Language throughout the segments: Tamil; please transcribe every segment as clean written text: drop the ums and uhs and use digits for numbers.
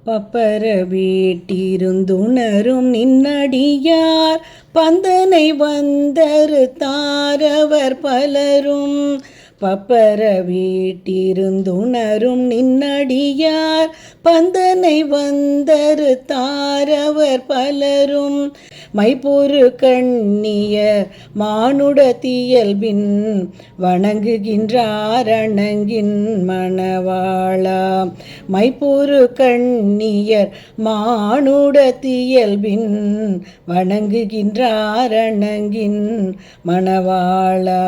பப்பர வீட்டிருந்துணரும் நின்னடியார் பந்தனை வந்தரு தாரவர் பலரும். பப்பர வீட்டிருந்துணரும் நின்னடியார் பந்தனை வந்தரு தாரவர் பலரும். மைப்பொரு கண்ணியர் மானுடத்தியல்பின் வணங்குகின்றார் அணங்கின் மணவாளா. மைப்பொரு கண்ணியர் மானுடத்தியல்பின் வணங்குகின்றார் அணங்கின் மணவாளா.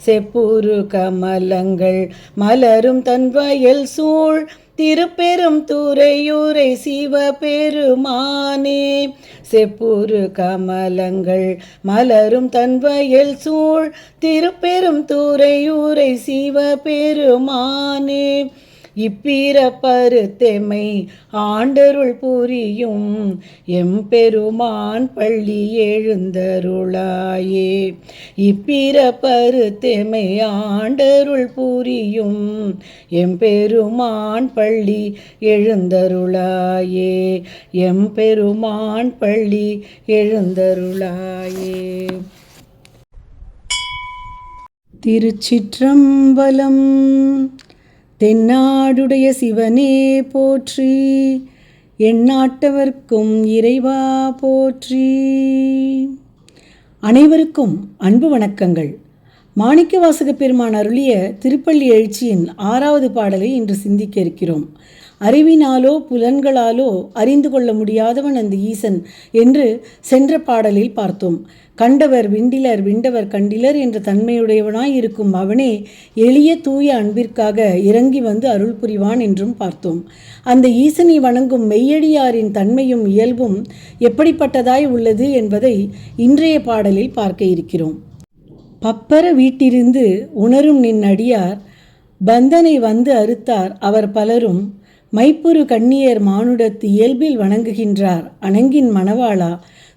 செப்புரு கமலங்கள் மலரும் தன் வயல் சூழ் திருப்பெரும் துறையூரை சிவபெருமானே. செப்புரு கமலங்கள் மலரும் தன் வயல் சூழ் திருப்பெரும் துறையூரை சிவபெருமானே. இப்பிறப்பருத்தெமை ஆண்டருள் புரியும் எம்பெருமான் பள்ளி எழுந்தருளாயே. இப்பிறப்பருத்தெமை ஆண்டருள் புரியும் எம்பெருமான் பள்ளி எழுந்தருளாயே. எம்பெருமான் பள்ளி எழுந்தருளாயே. திருச்சிற்றம்பலம். தென்னாடுடைய சிவனே போற்றி, எந்நாட்டவர்க்கும் இறைவா போற்றி. அனைவருக்கும் அன்பு வணக்கங்கள். மாணிக்கவாசக பெருமான் அருளிய திருப்பள்ளி எழுச்சியின் 6வது பாடலை இன்று சிந்திக்க இருக்கிறோம். அறிவினாலோ புலன்களாலோ அறிந்து கொள்ள முடியாதவன் அந்த ஈசன் என்று சென்ற பாடலில் பார்த்தோம். கண்டவர் விண்டிலர் விண்டவர் கண்டிலர் என்ற தன்மையுடையவனாய் இருக்கும் அவனே எளிய தூய அன்பிற்காக இறங்கி வந்து அருள் புரிவான் என்றும் பார்த்தோம். அந்த ஈசனை வணங்கும் மெய்யடியாரின் தன்மையும் இயல்பும் எப்படிப்பட்டதாய் உள்ளது என்பதை இன்றைய பாடலில் பார்க்க இருக்கிறோம். பப்பர வீட்டிருந்து உணரும் நின் அடியார் பந்தனை வந்து அறுத்தார் அவர் பலரும். மைப்புரு கண்ணியர் மானுடத்து இயல்பில் வணங்குகின்றார் அணங்கின் மணவாளா.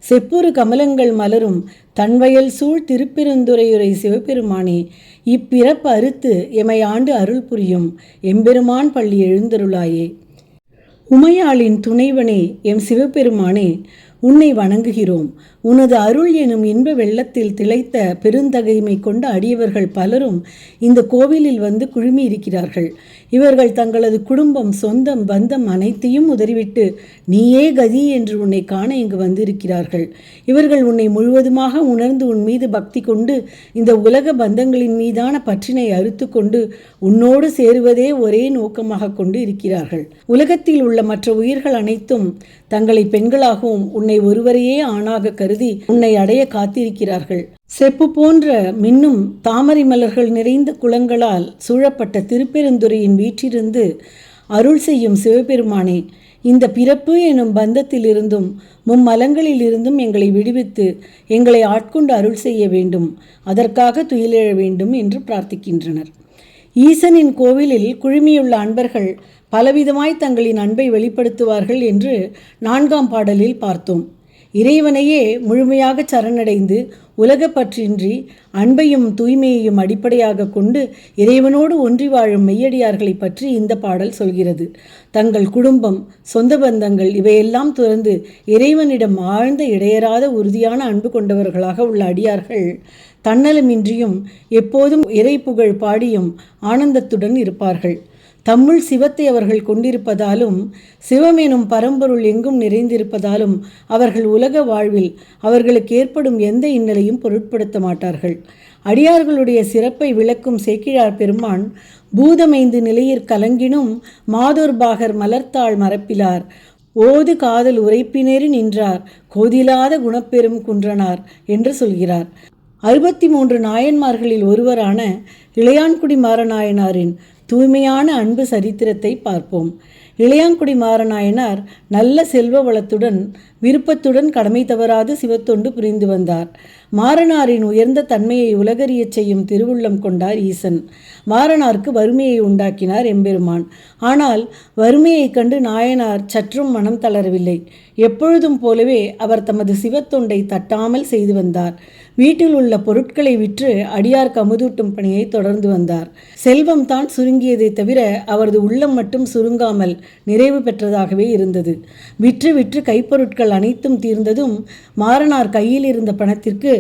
செப்புரு கமலங்கள் மலரும் தன்வயல் சூழ் திருப்பெருந்துறையுரை சிவபெருமானே. இப்பிறப்பு அறுத்து எமை ஆண்டு அருள் புரியும் எம்பெருமான் பள்ளி எழுந்தருளாயே. உமையாளின் துணைவனே எம் சிவபெருமானே, உன்னை வணங்குகிறோம். உனது அருள் எனும் இன்ப வெள்ளத்தில் திளைத்த பெருந்தகைமை கொண்ட அடியவர்கள் பலரும் இந்த கோவிலில் வந்து குழுமி இருக்கிறார்கள். இவர்கள் தங்களது குடும்பம், சொந்தம், பந்தம் அனைத்தையும் உதறிவிட்டு நீயே கதி என்று உன்னை காண இங்கு வந்திருக்கிறார்கள். இவர்கள் உன்னை முழுவதுமாக உணர்ந்து உன் மீது பக்தி கொண்டு இந்த உலக பந்தங்களின் மீதான பற்றினை அறுத்து கொண்டு உன்னோடு சேருவதே ஒரே நோக்கமாக கொண்டு இருக்கிறார்கள். உலகத்தில் உள்ள மற்ற உயிர்கள் அனைத்தும் தங்களை பெண்களாகவும் உன்னை ஒருவரையே ஆணாக கருதி உன்னை அடைய காத்திருக்கிறார்கள். செப்பு போன்ற மின்னும் தாமரை மலர்கள் நிறைந்த குளங்களால் சூழப்பட்ட திருப்பெருந்துறையின் வீற்றிருந்து அருள் செய்யும் சிவபெருமானே, இந்த பிறப்பு எனும் பந்தத்திலிருந்தும் மும்மலங்களிலிருந்தும் எங்களை விடுவித்து எங்களை ஆட்கொண்டு அருள் செய்ய வேண்டும், அதற்காக துயிலெழ வேண்டும் என்று பிரார்த்திக்கின்றனர். ஈசனின் கோவிலில் குழுமியுள்ள அன்பர்கள் பலவிதமாய் தங்களின் அன்பை வெளிப்படுத்துவார்கள் என்று 4ஆம் பாடலில் பார்த்தோம். இறைவனையே முழுமையாக சரணடைந்து உலகப்பற்றின்றி அன்பையும் தூய்மையையும் அடிப்படையாக கொண்டு இறைவனோடு ஒன்றி வாழும் மெய்யடியார்களை பற்றி இந்த பாடல் சொல்கிறது. தங்கள் குடும்பம், சொந்த பந்தங்கள் இவையெல்லாம் துறந்து இறைவனிடம் ஆழ்ந்த இடையறாத உறுதியான அன்பு கொண்டவர்களாக உள்ள அடியார்கள் தன்னலமின்றியும் எப்போதும் இறை புகழ் பாடியும் ஆனந்தத்துடன் இருப்பார்கள். தம்முள் சிவத்தை அவர்கள் கொண்டிருப்பதாலும் சிவமெனும் பரம்பொருள் எங்கும் நிறைந்திருப்பதாலும் அவர்கள் உலக வாழ்வில் அவர்களுக்கு ஏற்படும் எந்த இன்னலையும் பொருட்படுத்த மாட்டார்கள். அடியார்களுடைய சிறப்பை விளக்கும் சேக்கிழார் பெருமான் பூதமைந்து நிலையிற் கலங்கினும் மாதொர்பாகர் மலர்த்தாள் மரப்பிலார் ஓது காதல் உரைப்பினரி நின்றார் கோதிலாத குணப்பெரும் குன்றனார் என்று சொல்கிறார். 63 நாயன்மார்களில் ஒருவரான இளையான்குடி மாறநாயனாரின் தூய்மையான அன்பு சரித்திரத்தை பார்ப்போம். இளையான்குடி மாறநாயனார் நல்ல செல்வ வளத்துடன் விருப்பத்துடன் கடமை தவறாது சிவத்தொண்டு புரிந்து வந்தார். மாறனாரின் உயர்ந்த தன்மையை உலகறியச் செய்யும் திருவுள்ளம் கொண்டார் ஈசன். மாறனாருக்கு வறுமையை உண்டாக்கினார் எம்பெருமான். ஆனால் வறுமையைக் கண்டு நாயனார் சற்றும் மனம் தளரவில்லை. எப்பொழுதும் போலவே அவர் தமது சிவத்தொண்டை தட்டாமல் செய்து வந்தார். வீட்டில் உள்ள பொருட்களை விற்று அடியார்க்கு அமுதூட்டும் பணியை தொடர்ந்து வந்தார். செல்வம் தான் சுருங்கியதை தவிர அவரது உள்ளம் மட்டும் சுருங்காமல் நிறைவு பெற்றதாகவே இருந்தது. விற்று விற்று கைப்பொருட்கள் அனைத்தும் தீர்ந்ததும் மாறனார் கையில் இருந்த பணத்திற்கு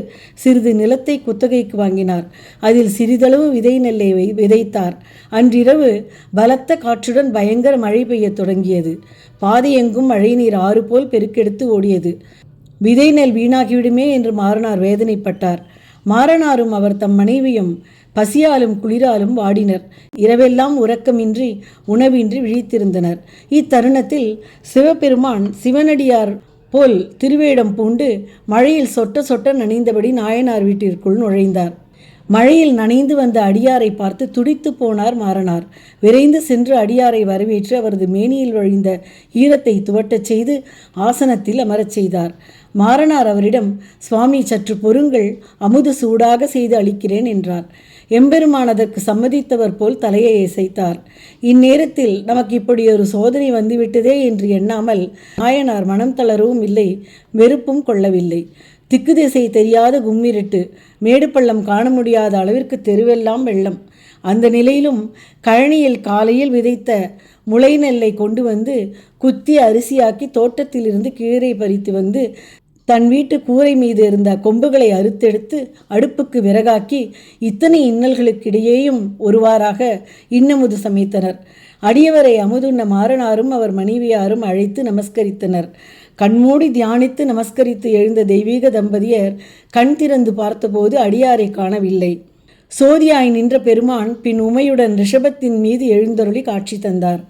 சிறிது நிலத்தை குத்தகைக்கு வாங்கினார். அதில் சிறிதளவு விதை நெல்லை விதைத்தார். அன்றிரவு பலத்த காற்றுடன் பயங்கர மழை பெய்யத் தொடங்கியது. பாதையெங்கும் மழைநீர் ஆறு போல் பெருக்கெடுத்து ஓடியது. விதை நெல் வீணாகிவிடுமே என்று மாறனார் வேதனைப்பட்டார். மாறனாரும் அவர் தம் மனைவியும் பசியாலும் குளிராலும் வாடினர். இரவெல்லாம் உறக்கமின்றி உணவின்றி விழித்திருந்தனர். இத்தருணத்தில் சிவபெருமான் சிவனடியார் போல் திருவேடம் பூண்டு மழையில் சொட்ட சொட்ட நனைந்தபடி நாயனார் வீட்டிற்குள் நுழைந்தார். மழையில் நனைந்து வந்த அடியாரை பார்த்து துடித்து போனார் மாறனார். விரைந்து சென்று அடியாரை வரவேற்று அவரது மேனியில் வழிந்த ஈரத்தை துவட்டச் செய்து ஆசனத்தில் அமரச் செய்தார். மாறனார் அவரிடம், சுவாமி சற்று பொறுங்கள், அமுது சூடாக செய்து அளிக்கிறேன் என்றார். எம்பெருமான் அதற்கு சம்மதித்தவர் போல் தலையை இசைத்தார். இந்நேரத்தில் நமக்கு இப்படி ஒரு சோதனை வந்துவிட்டதே என்று எண்ணாமல் நாயனார் மனம் தளரவும் இல்லை, வெறுப்பும் கொள்ளவில்லை. திக்கு திசை தெரியாத கும்மிருட்டு, மேடு பள்ளம் காண முடியாத அளவிற்கு தெருவெல்லாம் வெள்ளம். அந்த நிலையிலும் கழனியில் காலையில் விதைத்த முளை நெல்லை கொண்டு வந்து குத்தி அரிசியாக்கி தோட்டத்திலிருந்து கீரை பறித்து வந்து தன் வீட்டு கூரை மீது இருந்த கொம்புகளை அறுத்தெடுத்து அடுப்புக்கு விறகாக்கி இத்தனை இன்னல்களுக்கிடையேயும் ஒருவாறாக இன்னமுது சமைத்தனர். அடியவரை அமுதுண்ண மாறனாரும் அவர் மனைவியாரும் அழைத்து நமஸ்கரித்தனர். கண்மூடி தியானித்து நமஸ்கரித்து எழுந்த தெய்வீக தம்பதியர் கண் திறந்து பார்த்தபோது அடியாரை காணவில்லை. சோதியாய் நின்ற பெருமான் பின் உமையுடன் ரிஷபத்தின் மீது எழுந்தருளி காட்சி தந்தார்.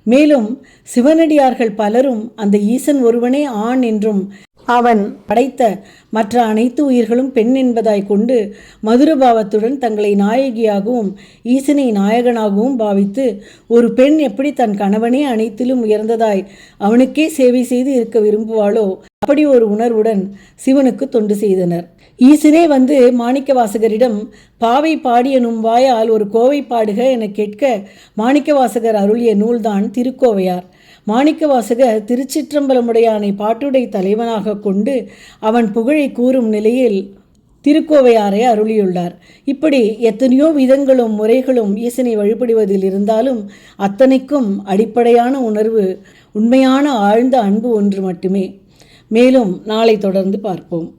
மேலும் சிவனடியார்கள் பலரும் அந்த ஈசன் ஒருவனே ஆண் என்றும் அவன் படைத்த மற்ற அனைத்து உயிர்களும் பெண் என்பதாய் கொண்டு மதுரபாவத்துடன் தங்களை நாயகியாகவும் ஈசனை நாயகனாகவும் பாவித்து ஒரு பெண் எப்படி தன் கணவனே அனைத்திலும் உயர்ந்ததாய் அவனுக்கே சேவை செய்து இருக்க விரும்புவாளோ அப்படி ஒரு உணர்வுடன் சிவனுக்கு தொண்டு செய்தனர். ஈசனே வந்து மாணிக்கவாசகரிடம் பாவை பாடியனும் வாயால் ஒரு கோவை பாடுக என கேட்க மாணிக்கவாசகர் அருளிய நூல்தான் திருக்கோவையார். மாணிக்கவாசகர் திருச்சிற்றம்பலமுடையானை பாட்டுடை தலைவனாக கொண்டு அவன் புகழை கூறும் நிலையில் திருக்கோவையாரை அருளியுள்ளார். இப்படி எத்தனையோ விதங்களும் முறைகளும் ஈசனை வழிபடுவதில் இருந்தாலும் அத்தனைக்கும் அடிப்படையான உணர்வு உண்மையான ஆழ்ந்த அன்பு ஒன்று மட்டுமே. மேலும் நாளை தொடர்ந்து பார்ப்போம்.